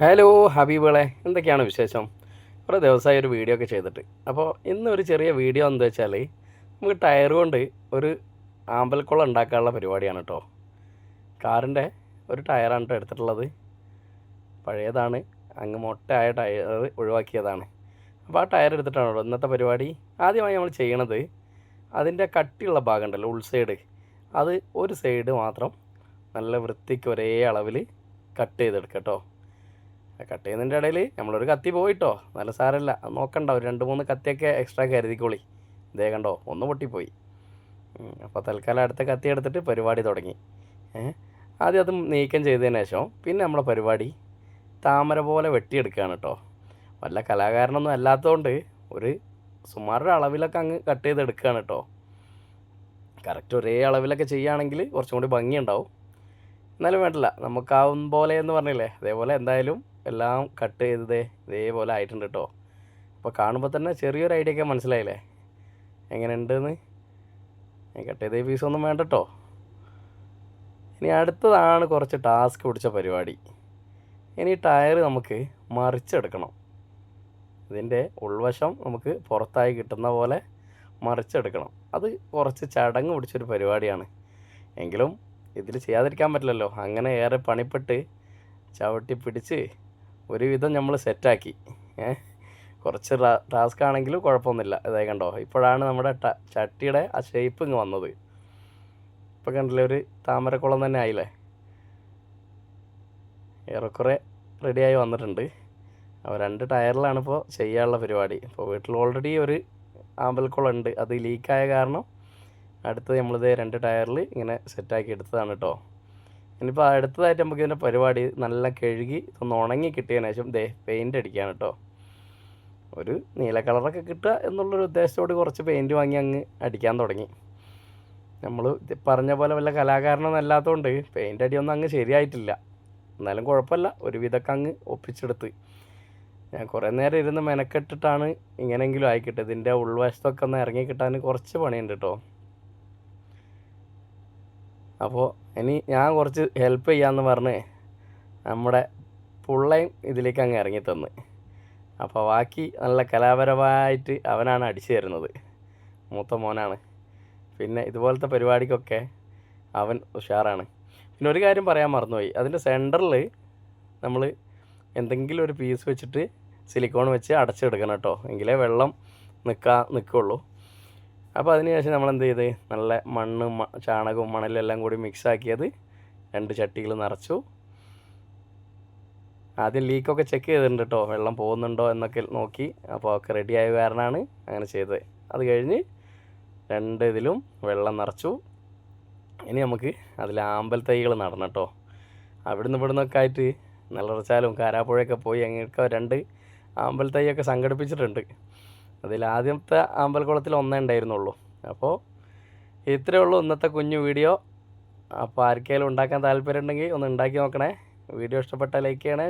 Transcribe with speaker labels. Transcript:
Speaker 1: Hello ഹബീബുകളെ, എന്തൊക്കെയാണ് വിശേഷം? കുറേ ദിവസമായി ഒരു വീഡിയോ ഒക്കെ ചെയ്തിട്ട്. അപ്പോൾ ഇന്നൊരു ചെറിയ വീഡിയോ എന്താ വെച്ചാൽ, നമുക്ക് ടയർ കൊണ്ട് ഒരു ആമ്പൽക്കുളം ഉണ്ടാക്കാനുള്ള പരിപാടിയാണ് കേട്ടോ. കാറിൻ്റെ ഒരു ടയറാണ് കേട്ടോ എടുത്തിട്ടുള്ളത്. പഴയതാണ്, അങ്ങ് മൊട്ടയായ ടയർ ഒഴിവാക്കിയതാണ്. അപ്പോൾ ആ ടയർ എടുത്തിട്ടാണ് കേട്ടോ ഇന്നത്തെ പരിപാടി. ആദ്യമായി നമ്മൾ ചെയ്യണത്, അതിൻ്റെ കട്ടിയുള്ള ഭാഗം ഉണ്ടല്ലോ, ഉൾസൈഡ്, അത് ഒരു സൈഡ് മാത്രം നല്ല വൃത്തിക്ക് ഒരേ അളവിൽ കട്ട് ചെയ്തെടുക്കാം കേട്ടോ. കട്ട് ചെയ്യുന്നതിൻ്റെ ഇടയിൽ നമ്മളൊരു കത്തി പോയിട്ടോ, നല്ല സാരമില്ല, അത് നോക്കണ്ട, ഒരു 2-3 കത്തിയൊക്കെ എക്സ്ട്രാ കരുതിക്കോളി. ഇതേ കണ്ടോ, ഒന്ന് പൊട്ടിപ്പോയി. അപ്പോൾ തൽക്കാലം അടുത്ത കത്തി എടുത്തിട്ട് പരിപാടി തുടങ്ങി. ആദ്യം അത് നീക്കം ചെയ്തതിന് ശേഷം പിന്നെ നമ്മളെ പരിപാടി താമര പോലെ വെട്ടിയെടുക്കുകയാണ് കേട്ടോ. വല്ല കലാകാരനൊന്നും അല്ലാത്തതുകൊണ്ട് ഒരു സുമാരുടെ അളവിലൊക്കെ അങ്ങ് കട്ട് ചെയ്തെടുക്കുകയാണ് കേട്ടോ. കറക്റ്റ് ഒരേ അളവിലൊക്കെ ചെയ്യുകയാണെങ്കിൽ കുറച്ചും കൂടി ഭംഗിയുണ്ടാവും. എന്നാലും വേണ്ടില്ല, നമുക്കാവും പോലെ എന്ന് പറഞ്ഞില്ലേ, അതേപോലെ എന്തായാലും എല്ലാം കട്ട് ചെയ്തതേ ഇതേപോലെ ആയിട്ടുണ്ട് കേട്ടോ. അപ്പോൾ കാണുമ്പോൾ തന്നെ ചെറിയൊരു ഐഡിയ ഒക്കെ മനസ്സിലായില്ലേ എങ്ങനെ ഉണ്ടെന്ന്. കട്ട് ചെയ്ത പീസൊന്നും വേണ്ട കേട്ടോ. ഇനി അടുത്തതാണ് കുറച്ച് ടാസ്ക് പിടിച്ച പരിപാടി. ഇനി ടയർ നമുക്ക് മറിച്ചെടുക്കണം. ഇതിൻ്റെ ഉൾവശം നമുക്ക് പുറത്തായി കിട്ടുന്ന പോലെ മറിച്ചെടുക്കണം. അത് കുറച്ച് ചടങ്ങ് പിടിച്ചൊരു പരിപാടിയാണ്. എങ്കിലും ഇതിൽ ചെയ്യാതിരിക്കാൻ പറ്റില്ലല്ലോ. അങ്ങനെ ഏറെ പണിപ്പെട്ട് ചവിട്ടി പിടിച്ച് ഒരുവിധം നമ്മൾ സെറ്റാക്കി. കുറച്ച് ടാസ്ക് ആണെങ്കിലും കുഴപ്പമൊന്നുമില്ല. ഇതായി കണ്ടോ, ഇപ്പോഴാണ് നമ്മുടെ ചട്ടിയുടെ ആ ഷേപ്പ് ഇങ്ങ് വന്നത്. ഇപ്പോൾ കണ്ടില്ലേ, ഒരു താമരക്കുളം തന്നെ ആയില്ലേ. ഏറെക്കുറെ റെഡിയായി വന്നിട്ടുണ്ട്. അപ്പോൾ 2 ടയറിലാണ് ഇപ്പോൾ ചെയ്യാനുള്ള പരിപാടി. ഇപ്പോൾ വീട്ടിൽ ഓൾറെഡി ഒരു ആമ്പൽക്കുളം ഉണ്ട്. അത് ലീക്കായ കാരണം അടുത്തത് നമ്മളിത് 2 ടയറിൽ ഇങ്ങനെ സെറ്റാക്കി എടുത്തതാണ് കേട്ടോ. ഇനിയിപ്പോൾ അടുത്തതായിട്ട് നമുക്ക് ഇതിൻ്റെ പരിപാടി നല്ല കഴുകി ഒന്ന് ഉണങ്ങി കിട്ടിയതിന് ശേഷം പെയിൻ്റ് അടിക്കുകയാണ് കേട്ടോ. ഒരു നീല കളറൊക്കെ കിട്ടുക എന്നുള്ളൊരു ഉദ്ദേശത്തോട് കുറച്ച് പെയിൻറ്റ് വാങ്ങി അങ്ങ് അടിക്കാൻ തുടങ്ങി. നമ്മൾ പറഞ്ഞ പോലെ വല്ല കലാകാരനൊന്നും അല്ലാത്തതുകൊണ്ട് പെയിൻ്റ് അടിയൊന്നും അങ്ങ് ശരിയായിട്ടില്ല. എന്നാലും കുഴപ്പമില്ല, ഒരുവിധമൊക്കെ അങ്ങ് ഒപ്പിച്ചെടുത്ത്. ഞാൻ കുറേ നേരം ഇരുന്ന് മെനക്കെട്ടിട്ടാണ് ഇങ്ങനെയെങ്കിലും ആയിക്കിട്ടത്. ഇതിൻ്റെ ഉൾവശത്തൊക്കെ ഒന്ന് ഇറങ്ങി കിട്ടാൻ കുറച്ച് പണിയുണ്ട് കേട്ടോ. അപ്പോൾ ഇനി ഞാൻ കുറച്ച് ഹെൽപ്പ് ചെയ്യാമെന്ന് പറഞ്ഞ് നമ്മുടെ പുള്ളയും ഇതിലേക്ക് അങ്ങ് ഇറങ്ങി തന്ന്. അപ്പോൾ ബാക്കി നല്ല കലാപരമായിട്ട് അവനാണ് അടിച്ചു തരുന്നത്. മൂത്ത മോനാണ്. പിന്നെ ഇതുപോലത്തെ പരിപാടിക്കൊക്കെ അവൻ ഉഷാറാണ്. പിന്നെ ഒരു കാര്യം പറയാൻ മറന്നുപോയി, അതിൻ്റെ സെൻറ്ററിൽ നമ്മൾ എന്തെങ്കിലും ഒരു പീസ് വെച്ചിട്ട് സിലിക്കോൺ വെച്ച് അടച്ചെടുക്കണം കേട്ടോ, എങ്കിലേ വെള്ളം നിൽക്കുള്ളൂ. അപ്പോൾ അതിന് ശേഷം നമ്മൾ എന്ത് ചെയ്ത്, നല്ല മണ്ണും ചാണകവും മണലും എല്ലാം കൂടി മിക്സാക്കിയത് 2 ചട്ടികൾ നിറച്ചു. ആദ്യം ലീക്കൊക്കെ ചെക്ക് ചെയ്തിട്ടുണ്ട് കേട്ടോ, വെള്ളം പോകുന്നുണ്ടോ എന്നൊക്കെ നോക്കി. അപ്പോൾ ഒക്കെ റെഡിയായ കാരണമാണ് അങ്ങനെ ചെയ്തത്. അത് കഴിഞ്ഞ് 2 ഇതിലും വെള്ളം നിറച്ചു. ഇനി നമുക്ക് അതിൽ ആമ്പൽ തൈകൾ നടണം കേട്ടോ. അവിടുന്ന് ഇവിടുന്നൊക്കെ ആയിട്ട് നിലറച്ചാലും കാരാപ്പുഴയൊക്കെ പോയി അങ്ങനെയൊക്കെ 2 ആമ്പൽ തൈയൊക്കെ സംഘടിപ്പിച്ചിട്ടുണ്ട്. അതിൽ ആദ്യത്തെ ആമ്പൽക്കുളത്തിൽ 1 ഉണ്ടായിരുന്നുള്ളൂ. അപ്പോൾ ഇത്രയേ ഉള്ളൂ ഇന്നത്തെ കുഞ്ഞു വീഡിയോ. അപ്പോൾ ആർക്കെങ്കിലും ഉണ്ടാക്കാൻ താല്പര്യം ഉണ്ടെങ്കിൽ ഒന്ന് ഉണ്ടാക്കി നോക്കണേ. വീഡിയോ ഇഷ്ടപ്പെട്ടാൽ ലൈക്ക് ചെയ്യണേ.